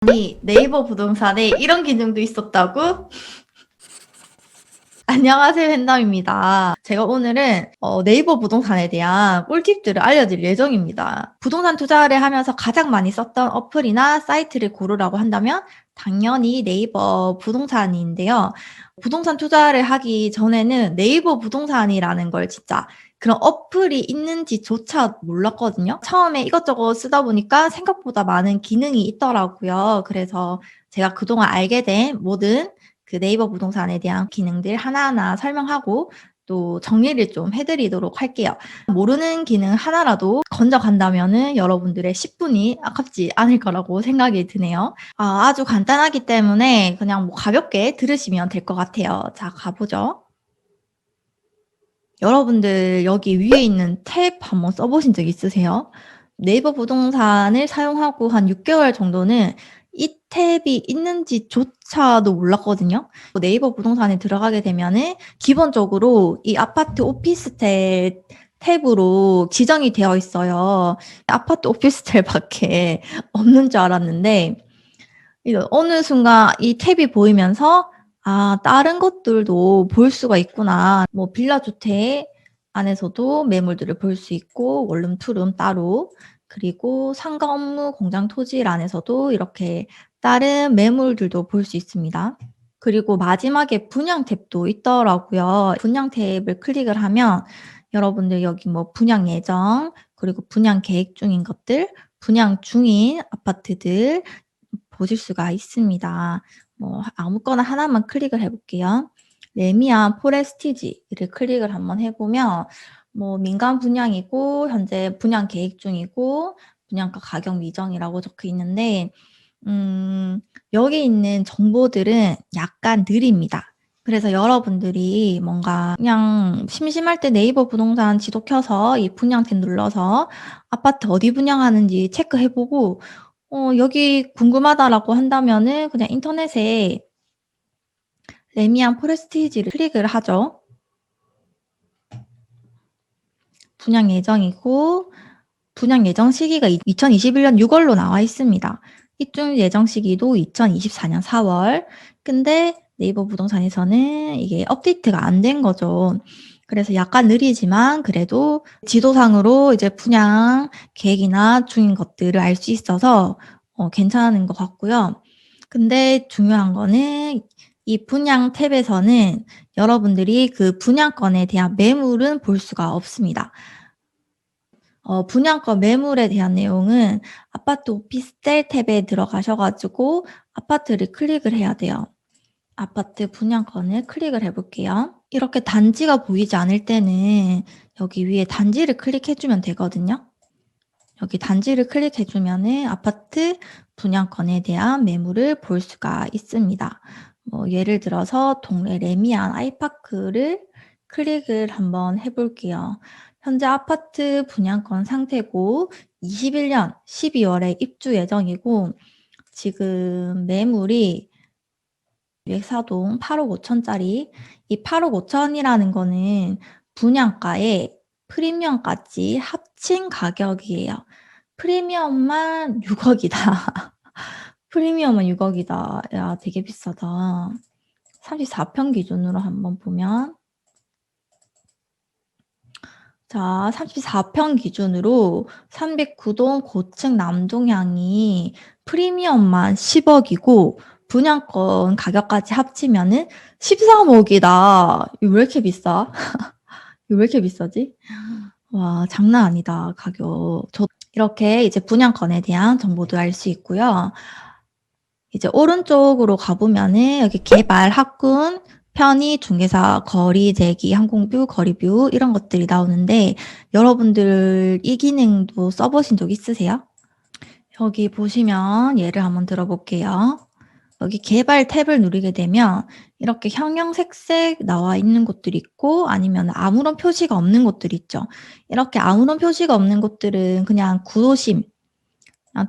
아니, 네이버 부동산에 이런 기능도 있었다고? 안녕하세요, 팬덤입니다. 제가 오늘은 네이버 부동산에 대한 꿀팁들을 알려드릴 예정입니다. 부동산 투자를 하면서 가장 많이 썼던 어플이나 사이트를 고르라고 한다면 당연히 네이버 부동산인데요. 부동산 투자를 하기 전에는 네이버 부동산이라는 걸 진짜 그런 어플이 있는지조차 몰랐거든요. 처음에 이것저것 쓰다 보니까 생각보다 많은 기능이 있더라고요. 그래서 제가 그동안 알게 된 모든 그 네이버 부동산에 대한 기능들 하나하나 설명하고 또 정리를 좀 해드리도록 할게요. 모르는 기능 하나라도 건져간다면은 여러분들의 10분이 아깝지 않을 거라고 생각이 드네요. 아주 간단하기 때문에 그냥 뭐 가볍게 들으시면 될 것 같아요. 자, 가보죠. 여러분들 여기 위에 있는 탭 한번 써보신 적 있으세요? 네이버 부동산을 사용하고 한 6개월 정도는 이 탭이 있는지조차도 몰랐거든요. 네이버 부동산에 들어가게 되면은 기본적으로 이 아파트 오피스텔 탭으로 지정이 되어 있어요. 아파트 오피스텔밖에 없는 줄 알았는데 어느 순간 이 탭이 보이면서 다른 것들도 볼 수가 있구나. 뭐 빌라 주택 안에서도 매물들을 볼 수 있고 원룸, 투룸 따로 그리고 상가 업무 공장 토지일 안에서도 이렇게 다른 매물들도 볼 수 있습니다. 그리고 마지막에 분양 탭도 있더라고요. 분양 탭을 클릭을 하면 여러분들 여기 뭐 분양 예정 그리고 분양 계획 중인 것들, 분양 중인 아파트들 보실 수가 있습니다. 뭐 아무거나 하나만 클릭을 해볼게요. 레미안 포레스티지를 클릭을 한번 해보면 뭐 민간 분양이고 현재 분양 계획 중이고 분양가 가격 미정이라고 적혀 있는데 여기 있는 정보들은 약간 느립니다. 그래서 여러분들이 뭔가 그냥 심심할 때 네이버 부동산 지도 켜서 이 분양탭 눌러서 아파트 어디 분양하는지 체크해보고 여기 궁금하다라고 한다면은 그냥 인터넷에 레미안 포레스티지를 클릭을 하죠. 분양 예정이고 분양 예정 시기가 2021년 6월로 나와 있습니다. 입주 예정 시기도 2024년 4월. 근데 네이버 부동산에서는 이게 업데이트가 안 된 거죠. 그래서 약간 느리지만 그래도 지도상으로 이제 분양 계획이나 중인 것들을 알 수 있어서 괜찮은 것 같고요. 근데 중요한 거는 이 분양 탭에서는 여러분들이 그 분양권에 대한 매물은 볼 수가 없습니다. 분양권 매물에 대한 내용은 아파트 오피스텔 탭에 들어가셔가지고 아파트를 클릭을 해야 돼요. 아파트 분양권을 클릭을 해볼게요. 이렇게 단지가 보이지 않을 때는 여기 위에 단지를 클릭해주면 되거든요. 여기 단지를 클릭해주면은 아파트 분양권에 대한 매물을 볼 수가 있습니다. 뭐 예를 들어서 동래 레미안 아이파크를 클릭을 한번 해볼게요. 현재 아파트 분양권 상태고 21년 12월에 입주 예정이고 지금 매물이 외사동 8억 5천짜리 이 8억 5천이라는 거는 분양가에 프리미엄까지 합친 가격이에요. 프리미엄만 6억이다. 프리미엄은 6억이다. 야, 되게 비싸다. 34평 기준으로 한번 보면 자, 34평 기준으로 309동 고층 남동향이 프리미엄만 10억이고 분양권 가격까지 합치면은 13억이다. 이거 왜 이렇게 비싸? 이거 왜 이렇게 비싸지? 와, 장난 아니다, 가격. 이렇게 이제 분양권에 대한 정보도 알 수 있고요. 이제 오른쪽으로 가보면은 여기 개발, 학군, 편의, 중개사, 거리, 대기, 항공뷰, 거리뷰 이런 것들이 나오는데 여러분들 이 기능도 써보신 적 있으세요? 여기 보시면 예를 한번 들어볼게요. 여기 개발 탭을 누르게 되면 이렇게 형형색색 나와 있는 곳들이 있고 아니면 아무런 표시가 없는 곳들이 있죠. 이렇게 아무런 표시가 없는 곳들은 그냥 구도심,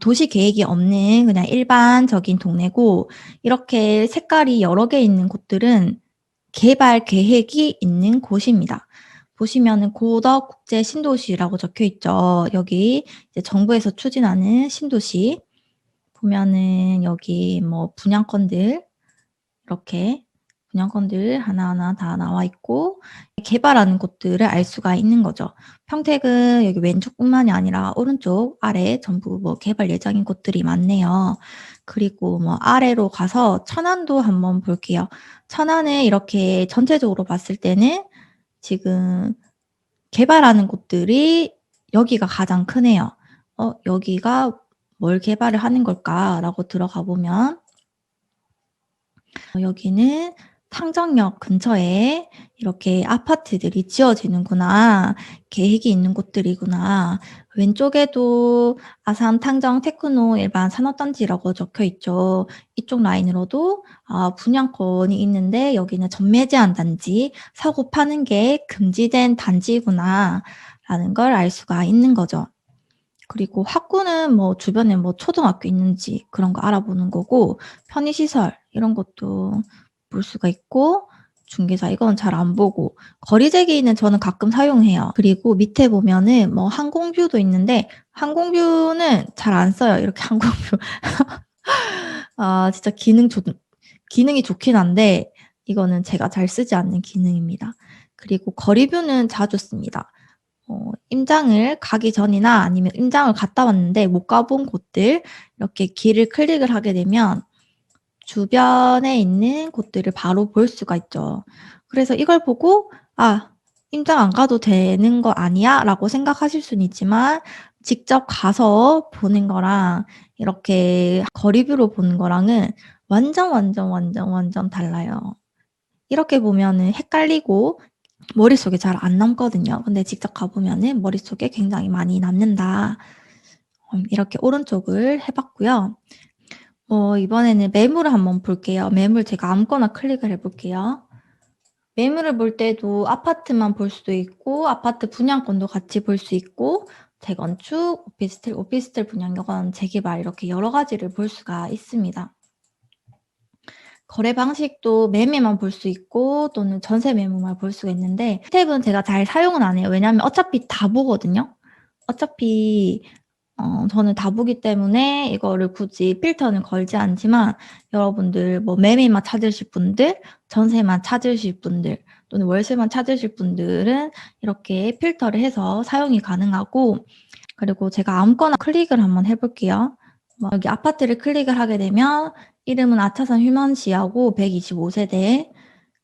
도시 계획이 없는 그냥 일반적인 동네고 이렇게 색깔이 여러 개 있는 곳들은 개발 계획이 있는 곳입니다. 보시면은 고덕 국제 신도시라고 적혀 있죠. 여기 이제 정부에서 추진하는 신도시 보면은 여기 뭐 분양권들 이렇게 분양권들 하나하나 다 나와 있고 개발하는 곳들을 알 수가 있는 거죠. 평택은 여기 왼쪽뿐만이 아니라 오른쪽, 아래 전부 뭐 개발 예정인 곳들이 많네요. 그리고 뭐 아래로 가서 천안도 한번 볼게요. 천안을 이렇게 전체적으로 봤을 때는 지금 개발하는 곳들이 여기가 가장 크네요. 여기가 뭘 개발을 하는 걸까라고 들어가 보면 여기는 탕정역 근처에 이렇게 아파트들이 지어지는구나. 계획이 있는 곳들이구나. 왼쪽에도 아산 탕정 테크노 일반 산업단지라고 적혀 있죠. 이쪽 라인으로도 분양권이 있는데 여기는 전매 제한 단지, 사고 파는 게 금지된 단지구나. 라는 걸 알 수가 있는 거죠. 그리고 학구는 뭐 주변에 뭐 초등학교 있는지 그런 거 알아보는 거고, 편의시설 이런 것도 볼 수가 있고, 중개사 이건 잘 안 보고, 거리재기는 저는 가끔 사용해요. 그리고 밑에 보면은 뭐 항공뷰도 있는데, 항공뷰는 잘 안 써요. 이렇게 항공뷰. 진짜 기능이 좋긴 한데, 이거는 제가 잘 쓰지 않는 기능입니다. 그리고 거리뷰는 자주 씁니다. 임장을 가기 전이나 아니면 임장을 갔다 왔는데 못 가본 곳들 이렇게 길을 클릭을 하게 되면 주변에 있는 곳들을 바로 볼 수가 있죠. 그래서 이걸 보고 임장 안 가도 되는 거 아니야? 라고 생각하실 수는 있지만 직접 가서 보는 거랑 이렇게 거리뷰로 보는 거랑은 완전 달라요. 이렇게 보면은 헷갈리고 머릿속에 잘 안 남거든요. 근데 직접 가보면은 머릿속에 굉장히 많이 남는다. 이렇게 오른쪽을 해봤고요. 이번에는 매물을 한번 볼게요. 매물 제가 아무거나 클릭을 해볼게요. 매물을 볼 때도 아파트만 볼 수도 있고 아파트 분양권도 같이 볼 수 있고 재건축, 오피스텔 분양, 여건 재개발 이렇게 여러 가지를 볼 수가 있습니다. 거래 방식도 매매만 볼 수 있고 또는 전세 매물만 볼 수가 있는데 탭은 제가 잘 사용은 안 해요. 왜냐하면 어차피 다 보거든요. 어차피 저는 다 보기 때문에 이거를 굳이 필터는 걸지 않지만 여러분들 뭐 매매만 찾으실 분들, 전세만 찾으실 분들 또는 월세만 찾으실 분들은 이렇게 필터를 해서 사용이 가능하고, 그리고 제가 아무거나 클릭을 한번 해볼게요. 여기 아파트를 클릭을 하게 되면 이름은 아차산 휴먼시하고 125세대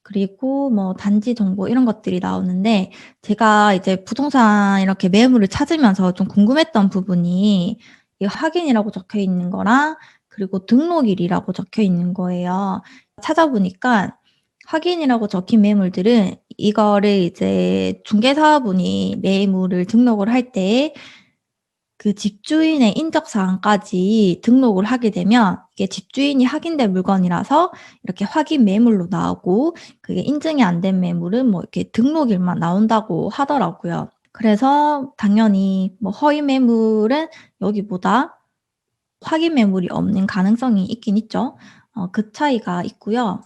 그리고 뭐 단지 정보 이런 것들이 나오는데, 제가 이제 부동산 이렇게 매물을 찾으면서 좀 궁금했던 부분이 이 확인이라고 적혀 있는 거랑 그리고 등록일이라고 적혀 있는 거예요. 찾아보니까 확인이라고 적힌 매물들은 이거를 이제 중개사분이 매물을 등록을 할때 그 집주인의 인적사항까지 등록을 하게 되면 이게 집주인이 확인된 물건이라서 이렇게 확인 매물로 나오고, 그게 인증이 안 된 매물은 뭐 이렇게 등록일만 나온다고 하더라고요. 그래서 당연히 뭐 허위 매물은 여기보다 확인 매물이 없는 가능성이 있긴 있죠. 그 차이가 있고요.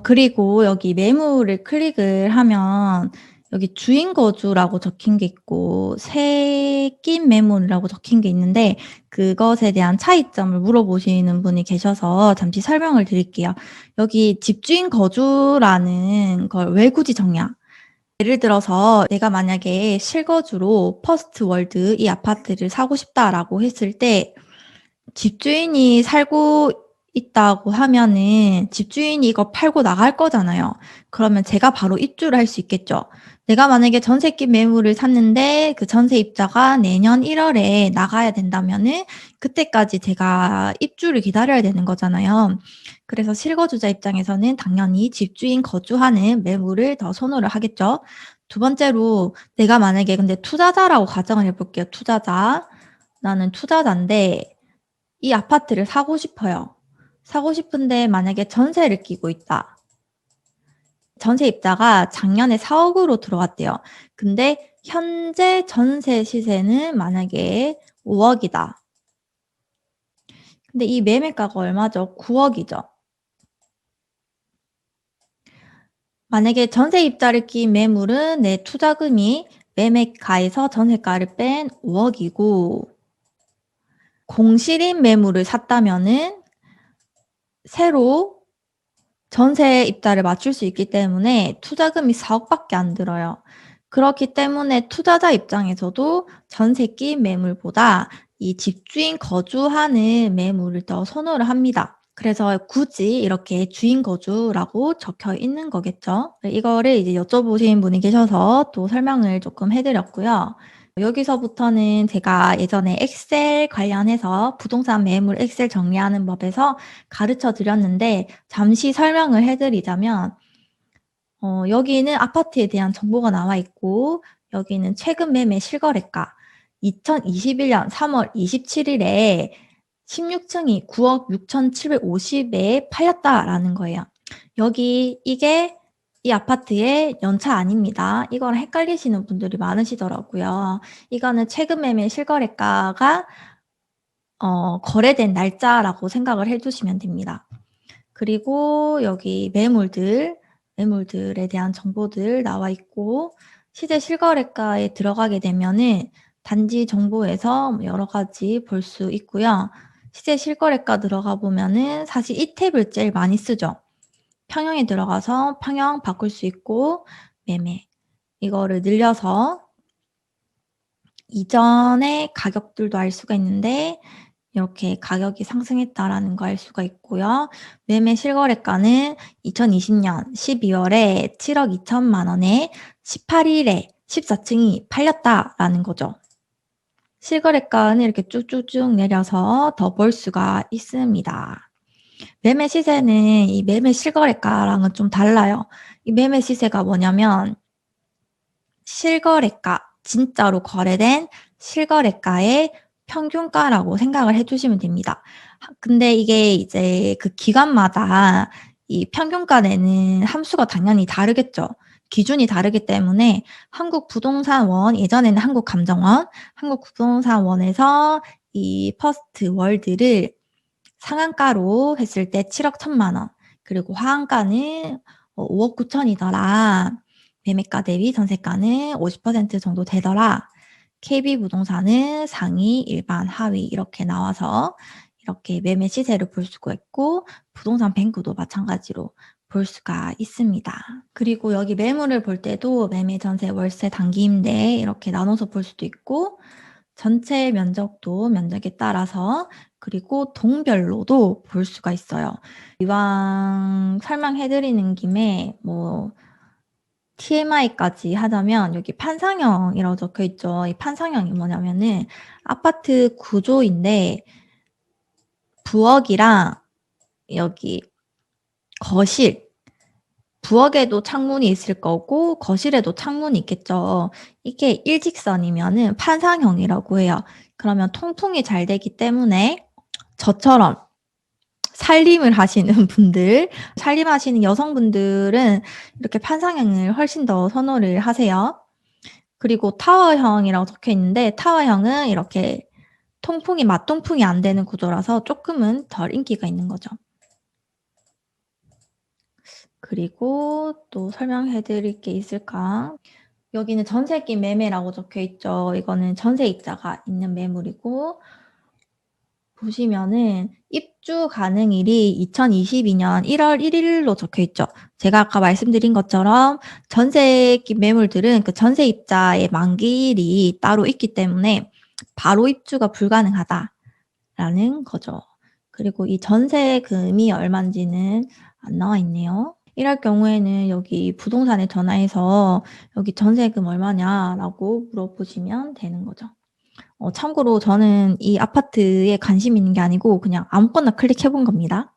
그리고 여기 매물을 클릭을 하면 여기 주인 거주라고 적힌 게 있고 새낀 매물이라고 적힌 게 있는데, 그것에 대한 차이점을 물어보시는 분이 계셔서 잠시 설명을 드릴게요. 여기 집주인 거주라는 걸 왜 굳이 정냐? 예를 들어서 내가 만약에 실거주로 퍼스트 월드 이 아파트를 사고 싶다라고 했을 때 집주인이 살고 있다고 하면은 집주인이 이거 팔고 나갈 거잖아요. 그러면 제가 바로 입주를 할 수 있겠죠. 내가 만약에 전세기 매물을 샀는데 그 전세입자가 내년 1월에 나가야 된다면은 그때까지 제가 입주를 기다려야 되는 거잖아요. 그래서 실거주자 입장에서는 당연히 집주인 거주하는 매물을 더 선호를 하겠죠. 두 번째로 내가 만약에 근데 투자자라고 가정을 해볼게요. 투자자. 나는 투자자인데 이 아파트를 사고 싶어요. 사고 싶은데 만약에 전세를 끼고 있다. 전세입자가 작년에 4억으로 들어왔대요. 근데 현재 전세 시세는 만약에 5억이다. 근데 이 매매가가 얼마죠? 9억이죠. 만약에 전세입자를 낀 매물은 내 투자금이 매매가에서 전세가를 뺀 5억이고 공실인 매물을 샀다면은 새로 전세 입자를 맞출 수 있기 때문에 투자금이 4억 밖에 안 들어요. 그렇기 때문에 투자자 입장에서도 전세 끼인 매물보다 이 집주인 거주하는 매물을 더 선호를 합니다. 그래서 굳이 이렇게 주인 거주라고 적혀 있는 거겠죠. 이거를 이제 여쭤보신 분이 계셔서 또 설명을 조금 해드렸고요. 여기서부터는 제가 예전에 엑셀 관련해서 부동산 매물 엑셀 정리하는 법에서 가르쳐 드렸는데 잠시 설명을 해드리자면 여기는 아파트에 대한 정보가 나와 있고 여기는 최근 매매 실거래가 2021년 3월 27일에 16층이 9억 6,750에 팔렸다라는 거예요. 여기 이게 이 아파트의 연차 아닙니다. 이거랑 헷갈리시는 분들이 많으시더라고요. 이거는 최근 매매 실거래가가 거래된 날짜라고 생각을 해주시면 됩니다. 그리고 여기 매물들에 대한 정보들 나와 있고 시세 실거래가에 들어가게 되면은 단지 정보에서 여러 가지 볼 수 있고요. 시세 실거래가 들어가 보면은 사실 이 탭을 제일 많이 쓰죠. 평형에 들어가서 평형 바꿀 수 있고 매매 이거를 늘려서 이전의 가격들도 알 수가 있는데 이렇게 가격이 상승했다라는 거 알 수가 있고요. 매매 실거래가는 2020년 12월에 7억 2천만 원에 18일에 14층이 팔렸다라는 거죠. 실거래가는 이렇게 쭉쭉쭉 내려서 더 볼 수가 있습니다. 매매 시세는 이 매매 실거래가랑은 좀 달라요. 이 매매 시세가 뭐냐면 실거래가, 진짜로 거래된 실거래가의 평균가라고 생각을 해주시면 됩니다. 근데 이게 이제 그 기간마다 이 평균가 내는 함수가 당연히 다르겠죠. 기준이 다르기 때문에 한국부동산원, 예전에는 한국감정원, 한국부동산원에서 이 퍼스트 월드를 상한가로 했을 때 7억 1천만 원, 그리고 하한가는 5억 9천이더라. 매매가 대비 전세가는 50% 정도 되더라. KB부동산은 상위, 일반, 하위 이렇게 나와서 이렇게 매매 시세를 볼 수가 있고 부동산 뱅크도 마찬가지로 볼 수가 있습니다. 그리고 여기 매물을 볼 때도 매매, 전세, 월세, 단기 임대 이렇게 나눠서 볼 수도 있고 전체 면적도 면적에 따라서 그리고 동별로도 볼 수가 있어요. 이왕 설명해드리는 김에 뭐 TMI까지 하자면 여기 판상형이라고 적혀 있죠. 이 판상형이 뭐냐면은 아파트 구조인데 부엌이랑 여기 거실, 부엌에도 창문이 있을 거고 거실에도 창문이 있겠죠. 이게 일직선이면은 판상형이라고 해요. 그러면 통풍이 잘 되기 때문에 저처럼 살림을 하시는 분들, 살림하시는 여성분들은 이렇게 판상형을 훨씬 더 선호를 하세요. 그리고 타워형이라고 적혀 있는데 타워형은 이렇게 맞통풍이 안 되는 구조라서 조금은 덜 인기가 있는 거죠. 그리고 또 설명해 드릴 게 있을까? 여기는 전세기 매매라고 적혀 있죠. 이거는 전세입자가 있는 매물이고 보시면은 입주 가능일이 2022년 1월 1일로 적혀 있죠. 제가 아까 말씀드린 것처럼 전세기 매물들은 그 전세입자의 만기일이 따로 있기 때문에 바로 입주가 불가능하다라는 거죠. 그리고 이 전세금이 얼마인지는 안 나와 있네요. 이럴 경우에는 여기 부동산에 전화해서 여기 전세금 얼마냐라고 물어보시면 되는 거죠. 참고로 저는 이 아파트에 관심 있는 게 아니고 그냥 아무거나 클릭해 본 겁니다.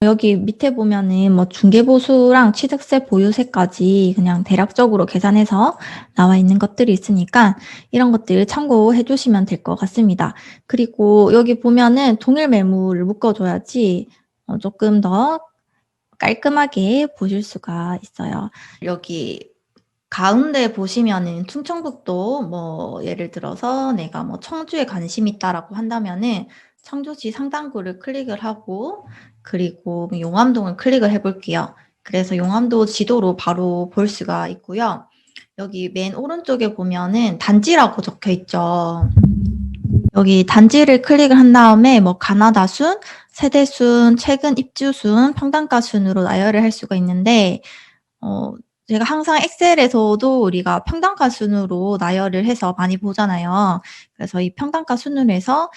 여기 밑에 보면은 뭐 중개보수랑 취득세 보유세까지 그냥 대략적으로 계산해서 나와 있는 것들이 있으니까 이런 것들 참고해 주시면 될 것 같습니다. 그리고 여기 보면은 동일 매물을 묶어줘야지 조금 더 깔끔하게 보실 수가 있어요. 여기 가운데 보시면은 충청북도 뭐 예를 들어서 내가 뭐 청주에 관심 있다라고 한다면은 청주시 상당구를 클릭을 하고 그리고 용암동을 클릭을 해볼게요. 그래서 용암도 지도로 바로 볼 수가 있고요. 여기 맨 오른쪽에 보면은 단지라고 적혀 있죠. 여기 단지를 클릭을 한 다음에 뭐 가나다 순, 세대 순, 최근 입주 순, 평당가 순으로 나열을 할 수가 있는데 제가 항상 엑셀에서도 우리가 평당가 순으로 나열을 해서 많이 보잖아요. 그래서 이 평당가 순으로 해서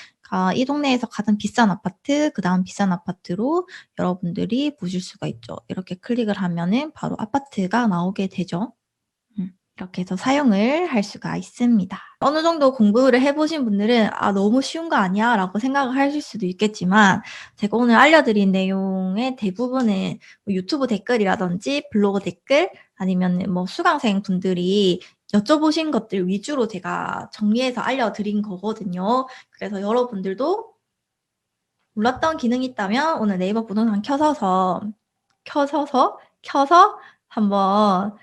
이 동네에서 가장 비싼 아파트, 그다음 비싼 아파트로 여러분들이 보실 수가 있죠. 이렇게 클릭을 하면은 바로 아파트가 나오게 되죠. 이렇게 해서 사용을 할 수가 있습니다. 어느 정도 공부를 해 보신 분들은 '아 너무 쉬운 거 아니야?'라고 생각을 하실 수도 있겠지만 제가 오늘 알려드린 내용의 대부분은 뭐 유튜브 댓글이라든지 블로그 댓글 아니면은 뭐 수강생 분들이 여쭤보신 것들 위주로 제가 정리해서 알려드린 거거든요. 그래서 여러분들도 몰랐던 기능이 있다면 오늘 네이버 부동산 켜서 한번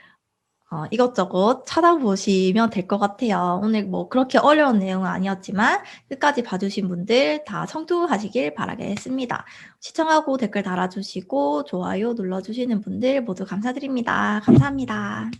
이것저것 찾아보시면 될 것 같아요. 오늘 뭐 그렇게 어려운 내용은 아니었지만 끝까지 봐 주신 분들 다 성투하시길 바라겠습니다. 시청하고 댓글 달아 주시고 좋아요 눌러 주시는 분들 모두 감사드립니다. 감사합니다.